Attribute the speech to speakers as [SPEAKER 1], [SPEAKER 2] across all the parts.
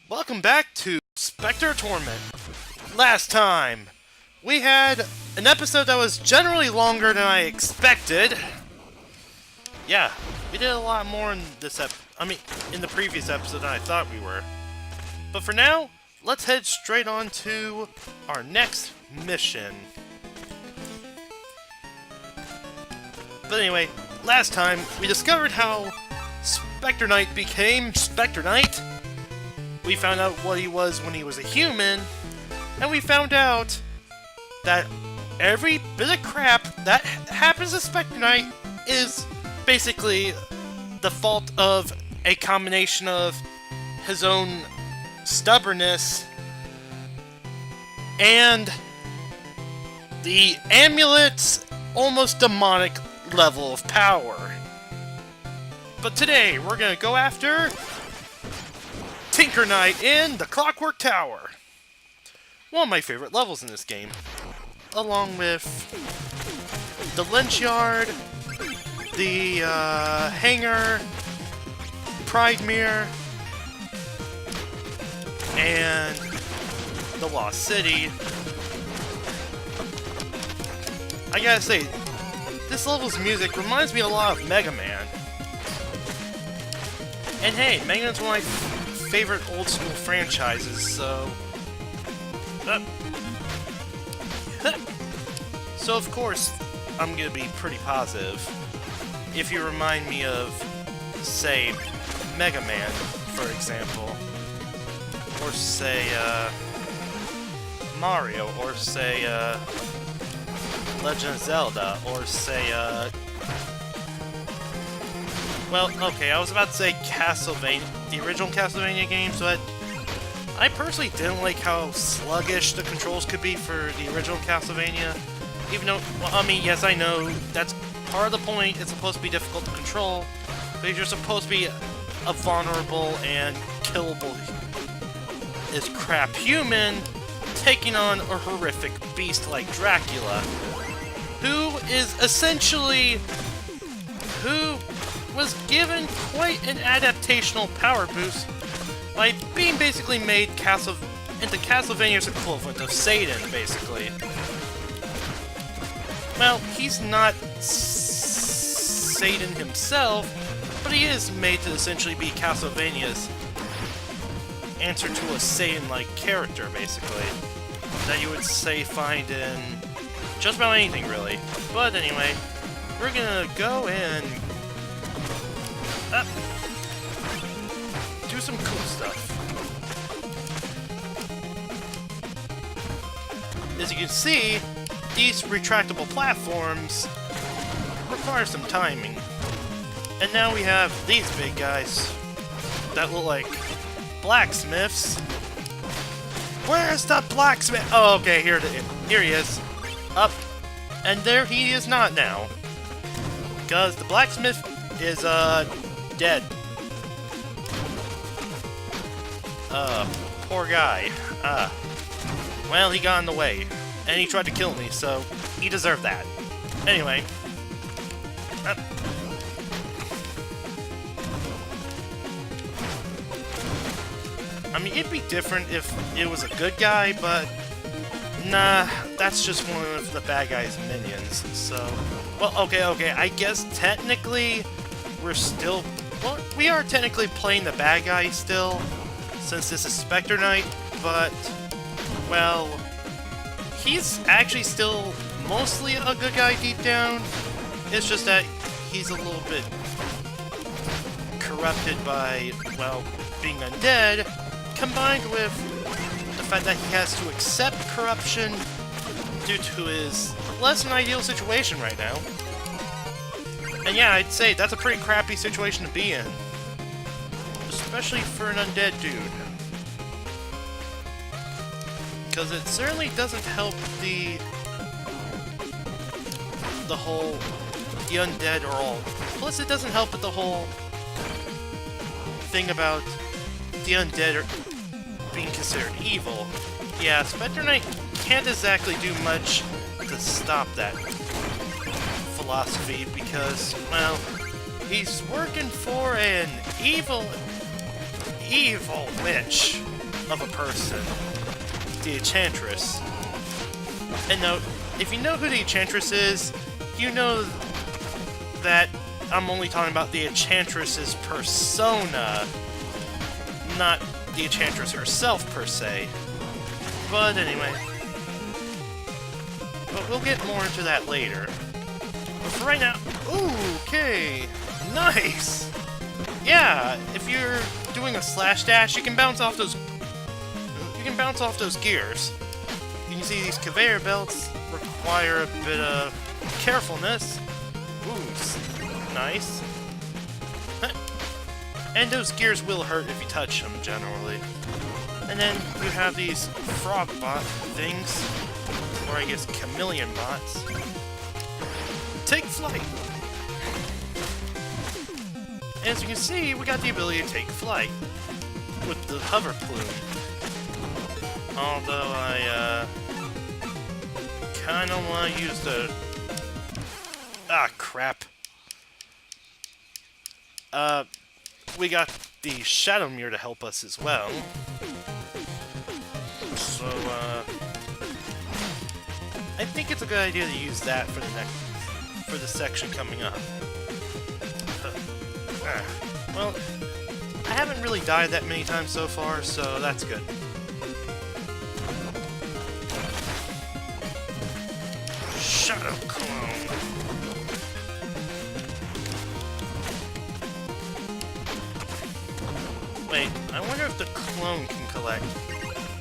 [SPEAKER 1] Welcome back to Specter of Torment. Last time, we had an episode that was generally longer than I expected. Yeah, we did a lot more in this in the previous episode than I thought we were. But for now, let's head straight on to our next mission. But anyway, last time, we discovered how Specter Knight became Specter Knight. We found out what he was when he was a human, and we found out that every bit of crap that happens to Specter Knight is basically the fault of a combination of his own stubbornness and the amulet's almost demonic level of power. But today, we're gonna go after Tinker Knight in the Clockwork Tower. One of my favorite levels in this game. Along with the Lynch Yard, the Hangar, Pride Mirror, and the Lost City. I gotta say, this level's music reminds me a lot of Mega Man. And hey, Mega Man's one of my favorite old school franchises, so... So of course, I'm gonna be pretty positive if you remind me of, say, Mega Man, for example. Or say, Mario, or say, Legend of Zelda, or say, well, okay, I was about to say Castlevania, the original Castlevania game, so I personally didn't like how sluggish the controls could be for the original Castlevania. Even though, well, I mean, yes, I know, that's part of the point, it's supposed to be difficult to control, but you're supposed to be a vulnerable and killable as crap human, taking on a horrific beast like Dracula, who is essentially... who was given quite an adaptational power boost by being basically made into Castlevania's equivalent of Satan, basically. Well, he's not Satan himself, but he is made to essentially be Castlevania's answer to a Satan-like character, basically, that you would say find in just about anything, really. But anyway, we're gonna go and do some cool stuff. As you can see, these retractable platforms require some timing. And now we have these big guys that look like blacksmiths. Where's the blacksmith? Oh, okay, here he is. Up. And there he is not now. Because the blacksmith is, dead. Poor guy. Well, he got in the way. And he tried to kill me, so he deserved that. Anyway. I mean, it'd be different if it was a good guy, but... nah, that's just one of the bad guy's minions, so... well, okay, I guess technically we're still... well, we are technically playing the bad guy still, since this is Specter Knight, but... well... he's actually still mostly a good guy deep down. It's just that he's a little bit corrupted by, well, being undead, combined with the fact that he has to accept corruption due to his less than ideal situation right now. And yeah, I'd say that's a pretty crappy situation to be in. Especially for an undead dude. Because it certainly doesn't help the undead or all. Plus it doesn't help with the whole thing about the undead being considered evil. Yeah, Specter Knight can't exactly do much to stop that philosophy because, well, he's working for an evil evil witch of a person, the Enchantress. And note, if you know who the Enchantress is, you know that I'm only talking about the Enchantress's persona, not the Enchantress herself, per se. But anyway. But we'll get more into that later. But for right now... Ooh, okay! Nice! Yeah, if you're doing a slash dash, you can bounce off those... You can bounce off those gears. You can see these conveyor belts require a bit of carefulness. Ooh, nice. And those gears will hurt if you touch them, generally. And then you have these frog bot things, or I guess chameleon bots. Take flight! And as you can see, we got the ability to take flight with the hover plume. Although I kinda wanna use the... Ah, crap. We got the Shadow Mirror to help us as well. So, I think it's a good idea to use that for the section coming up. Well, I haven't really died that many times so far, so that's good. Shadow Clone! Wait, I wonder if the clone can collect...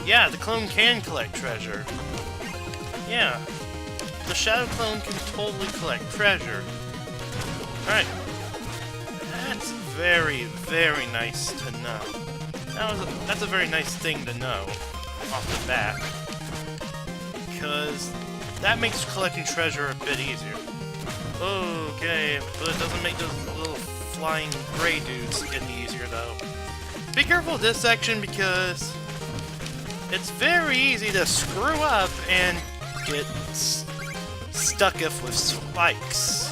[SPEAKER 1] Yeah, the clone can collect treasure. Yeah, the Shadow Clone can totally collect treasure. Alright. That's very, very nice to know. That's a very nice thing to know off the bat. Because that makes collecting treasure a bit easier. Okay, but it doesn't make those little flying gray dudes any easier though. Be careful with this section because it's very easy to screw up and get stuck with spikes.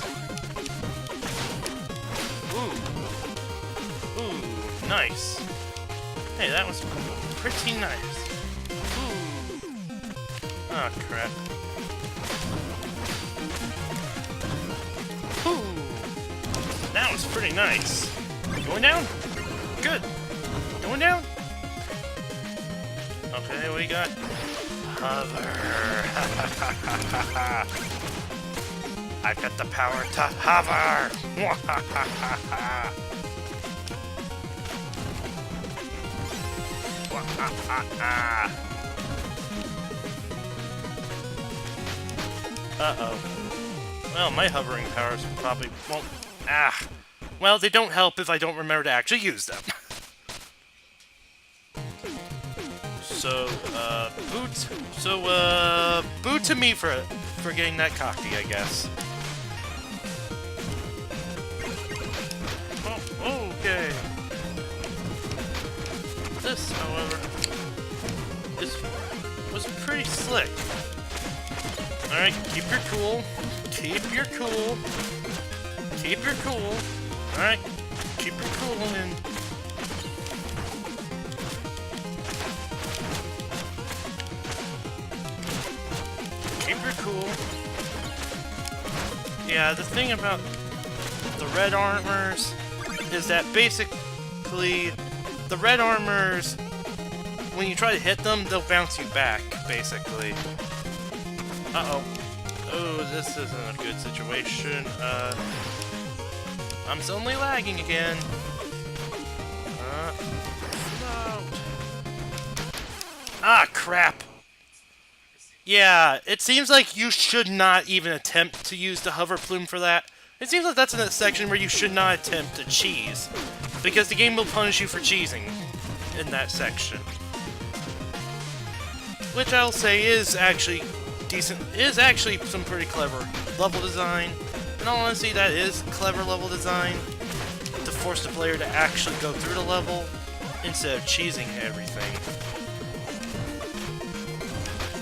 [SPEAKER 1] Ooh, nice. Hey, that was pretty nice. Ooh. Ah, crap. Ooh. That was pretty nice. Going down? Good. Going down? Okay, we got hover. I've got the power to hover. Uh-oh. Well, my hovering powers probably won't... Ah. Well, they don't help if I don't remember to actually use them. So, boo to me for getting that cocky, I guess. Oh, okay. This, however, was pretty slick. Alright, keep your cool. Keep your cool. Keep your cool. Alright, keep your cool and... Keep your cool. Yeah, the thing about the red armors is that basically the red armors, when you try to hit them, they'll bounce you back, basically. Uh-oh. Oh, this isn't a good situation. I'm suddenly lagging again. Float. Ah, crap. Yeah, it seems like you should not even attempt to use the hover plume for that. It seems like that's in a section where you should not attempt to cheese, because the game will punish you for cheesing in that section. Which I'll say is actually decent, is actually some pretty clever level design. In all honesty, that is clever level design, to force the player to actually go through the level, instead of cheesing everything.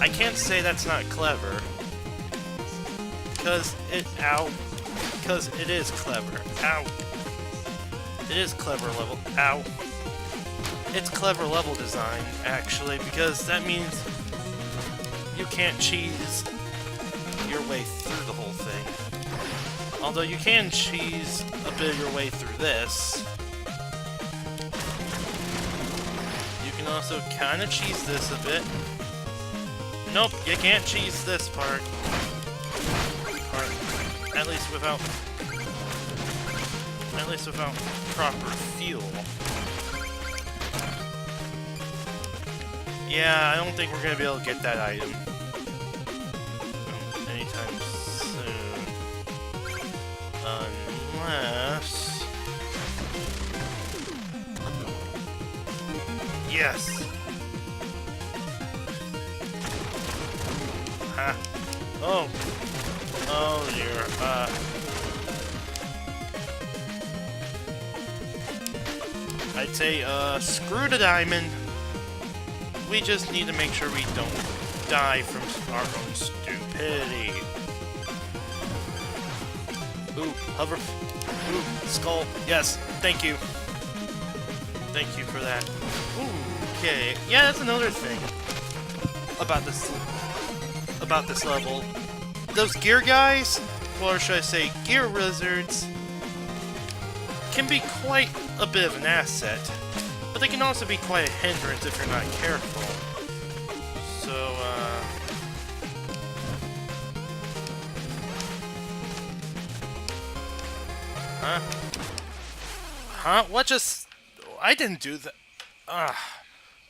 [SPEAKER 1] I can't say that's not clever, because it is clever. Ow. It is clever level. Ow. it's clever level design, actually, because that means you can't cheese your way through the whole thing. Although you can cheese a bit of your way through this. You can also kind of cheese this a bit. Nope, you can't cheese this part. At least without proper fuel. Yeah, I don't think we're gonna be able to get that item anytime soon. Unless... Yes! Ha! Oh! Oh dear, I'd say, screw the diamond. We just need to make sure we don't die from our own stupidity. Ooh, hover. Ooh, skull. Yes, thank you. Thank you for that. Ooh, okay. Yeah, that's another thing about this level. Those gear guys, or should I say gear wizards, can be quite a bit of an asset, but they can also be quite a hindrance if you're not careful. So, Huh? Huh? What just... I didn't do that.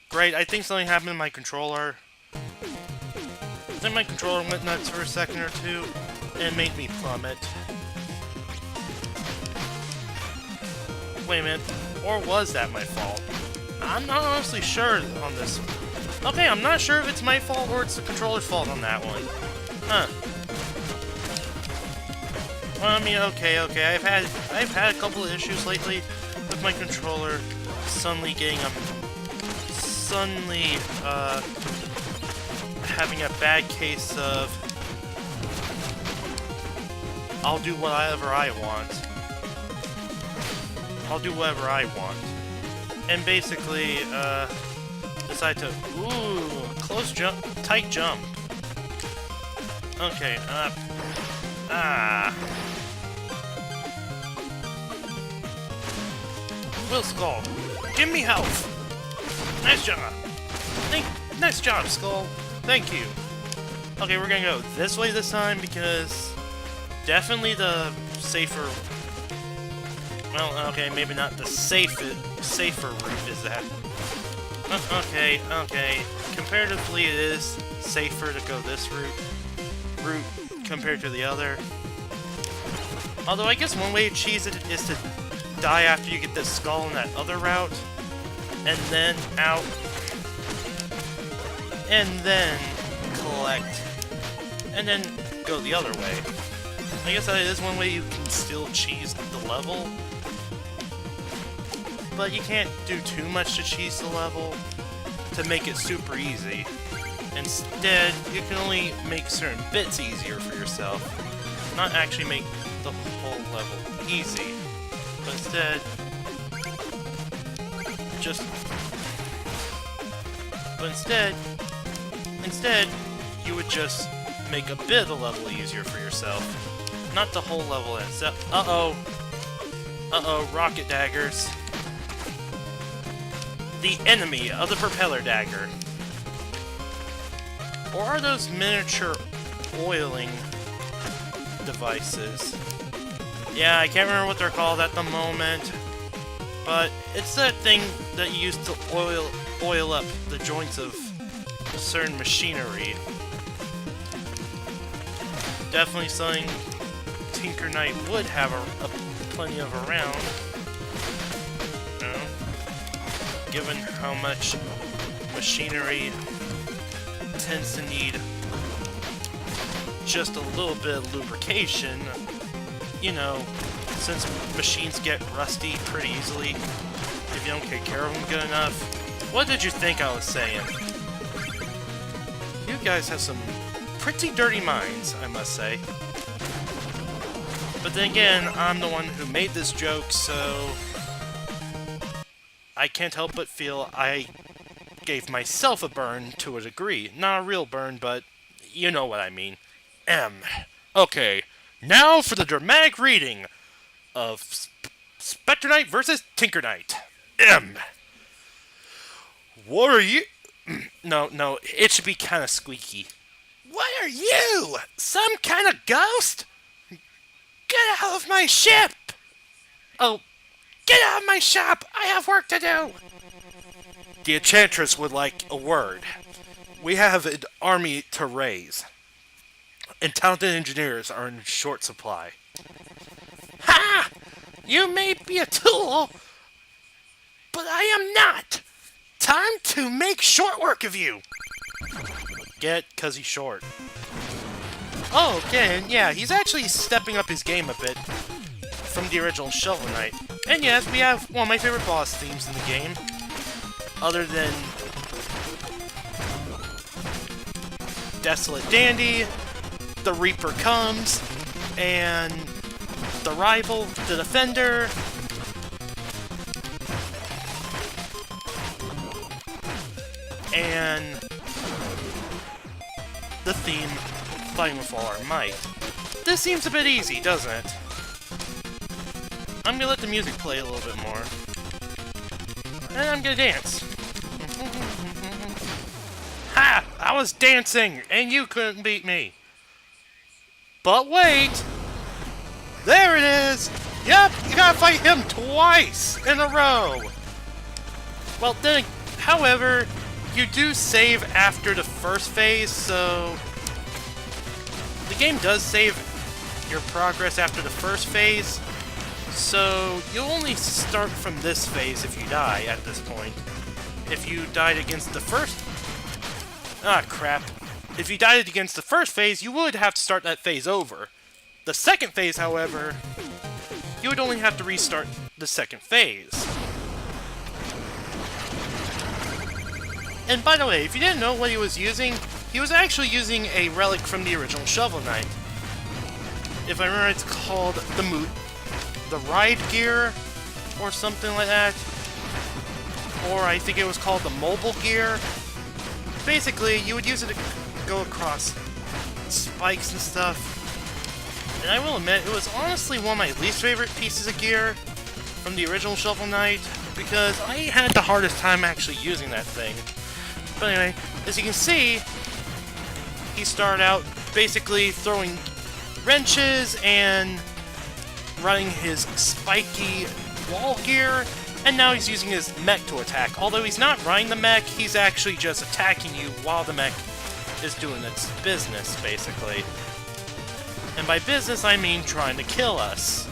[SPEAKER 1] Great, I think something happened to my controller. I think my controller went nuts for a second or two, and made me plummet. Wait a minute. Or was that my fault? I'm not honestly sure on this. Okay, I'm not sure if it's my fault or it's the controller's fault on that one. Huh. Well, I mean, okay. I've had a couple of issues lately with my controller suddenly having a bad case of I'll do whatever I want. I'll do whatever I want. And basically, decide to... Ooh, close jump, tight jump. Okay, Will Skull, give me health! Nice job! Nice job, Skull! Thank you! Okay, we're gonna go this way this time, because definitely the safer... Well, okay, maybe not the safer route is that. Okay. Comparatively, it is safer to go this route compared to the other. Although, I guess one way to cheese it is to die after you get the skull in that other route, and then out, and then collect, and then go the other way. I guess that is one way you can still cheese the level. But you can't do too much to cheese the level to make it super easy. Instead, you can only make certain bits easier for yourself, not actually make the whole level easy. But instead, you would just make a bit of the level easier for yourself, not the whole level itself. Uh-oh, rocket daggers. The enemy of the propeller dagger. Or are those miniature oiling devices? Yeah, I can't remember what they're called at the moment, but it's that thing that you use to oil up the joints of certain machinery. Definitely something Tinker Knight would have plenty of around. Given how much machinery tends to need just a little bit of lubrication, you know, since machines get rusty pretty easily if you don't take care of them good enough. What did you think I was saying? You guys have some pretty dirty minds, I must say. But then again, I'm the one who made this joke, so I can't help but feel I gave myself a burn to a degree. Not a real burn, but you know what I mean. Okay, now for the dramatic reading of Specter Knight versus Tinker Knight. What are you... No, it should be kind of squeaky. What are you? Some kind of ghost? Get out of my ship! Oh, get out of my shop! I have work to do! The Enchantress would like a word. We have an army to raise, and talented engineers are in short supply. Ha! You may be a tool, but I am not! Time to make short work of you! Get, 'cause he's short. Oh, okay, and yeah, he's actually stepping up his game a bit from the original Shovel Knight. And yes, we have one of my favorite boss themes in the game, other than Desolate Dandy, The Reaper Comes, and The Rival, The Defender, and the theme, Fighting with All Our Might. This seems a bit easy, doesn't it? I'm gonna let the music play a little bit more. And I'm gonna dance. Ha! I was dancing, and you couldn't beat me. But wait! There it is! Yep, you gotta fight him twice in a row! Well, then, however, you do save after the first phase, so... The game does save your progress after the first phase, so you'll only start from this phase if you die at this point. If you died against the first... Ah, crap. If you died against the first phase, you would have to start that phase over. The second phase, however, you would only have to restart the second phase. And by the way, if you didn't know what he was actually using a relic from the original Shovel Knight. If I remember, it's called the Ride Gear, or something like that. Or I think it was called the Mobile Gear. Basically, you would use it to go across spikes and stuff. And I will admit, it was honestly one of my least favorite pieces of gear from the original Shovel Knight, because I had the hardest time actually using that thing. But anyway, as you can see, he started out basically throwing wrenches and running his spiky wall gear, and now he's using his mech to attack. Although he's not riding the mech, he's actually just attacking you while the mech is doing its business, basically. And by business, I mean trying to kill us.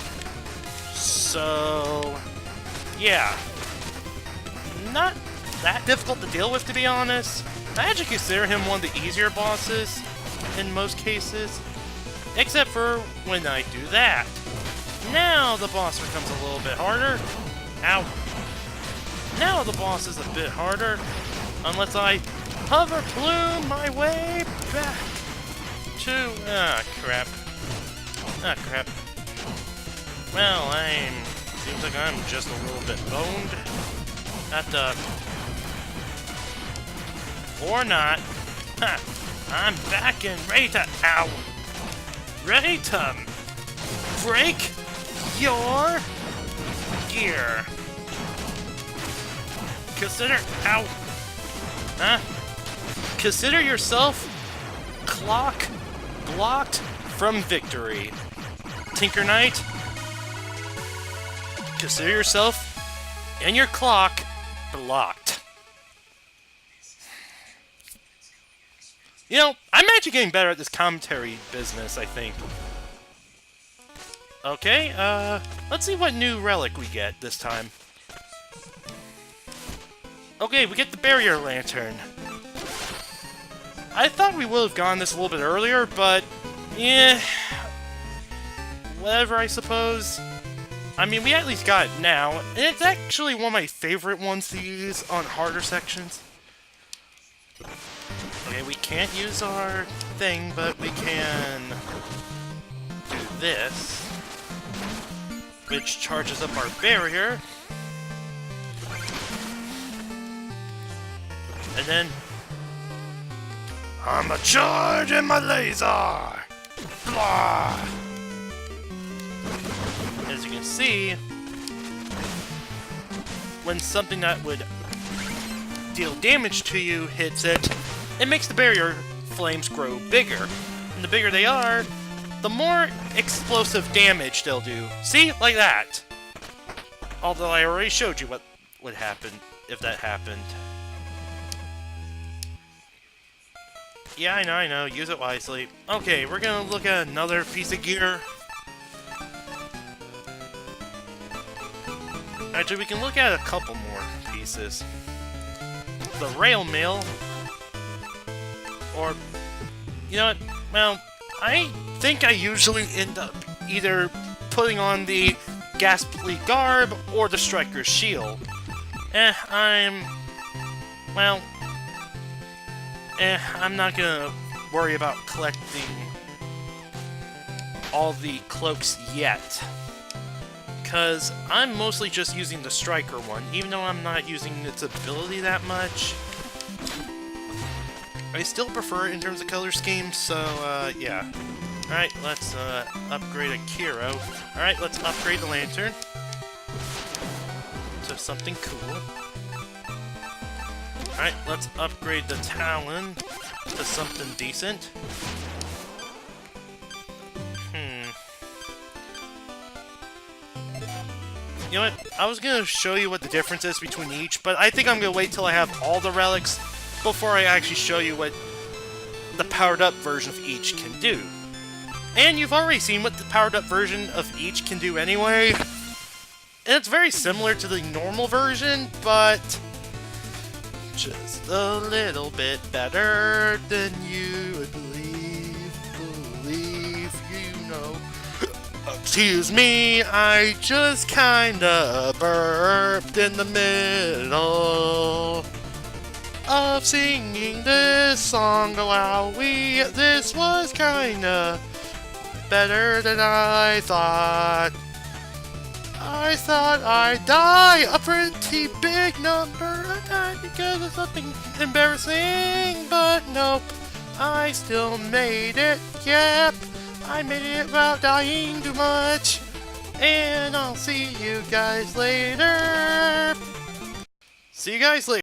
[SPEAKER 1] So... yeah. Not that difficult to deal with, to be honest. I actually consider him one of the easier bosses in most cases. Except for when I do that. Now the boss becomes a little bit harder. Ow. Now the boss is a bit harder. Unless I hover plume my way back to... ah, crap. Ah, crap. Well, seems like I'm just a little bit boned. At the... or not. Ha! I'm back and ready to... ow! Ready to... break your gear. Consider... ow! Huh? Consider yourself clock blocked from victory. Tinker Knight, consider yourself and your clock blocked. You know, I'm actually getting better at this commentary business, I think. Okay, let's see what new relic we get this time. Okay, we get the barrier lantern. I thought we would have gone this a little bit earlier, but... yeah... whatever, I suppose. I mean, we at least got it now, and it's actually one of my favorite ones to use on harder sections. Okay, we can't use our thing, but we can do this, which charges up our barrier. then I'm a charge in my laser! Blah! As you can see, when something that would deal damage to you hits it, it makes the barrier flames grow bigger. And the bigger they are, the more explosive damage they'll do. See? Like that. Although I already showed you what would happen if that happened. Yeah, I know. Use it wisely. Okay, we're gonna look at another piece of gear. Actually, we can look at a couple more pieces. The rail mill. Or, you know what? Well, I think I usually end up either putting on the ghastly garb or the striker's shield. I'm not gonna worry about collecting all the cloaks yet. Because I'm mostly just using the striker one, even though I'm not using its ability that much. I still prefer it in terms of color scheme, so, yeah. Alright, let's, upgrade a Kiro. Alright, let's upgrade the lantern to something cool. Alright, let's upgrade the Talon to something decent. You know what? I was gonna show you what the difference is between each, but I think I'm gonna wait till I have all the relics before I actually show you what the powered-up version of each can do. And you've already seen what the powered-up version of each can do anyway. And it's very similar to the normal version, but just a little bit better than you would believe, you know. Excuse me, I just kinda burped in the middle of singing this song. Wowie, this was kinda better than I thought. I thought I'd die a pretty big number of times because of something embarrassing, but nope, I still made it, yep, I made it without dying too much, and I'll see you guys later. See you guys later.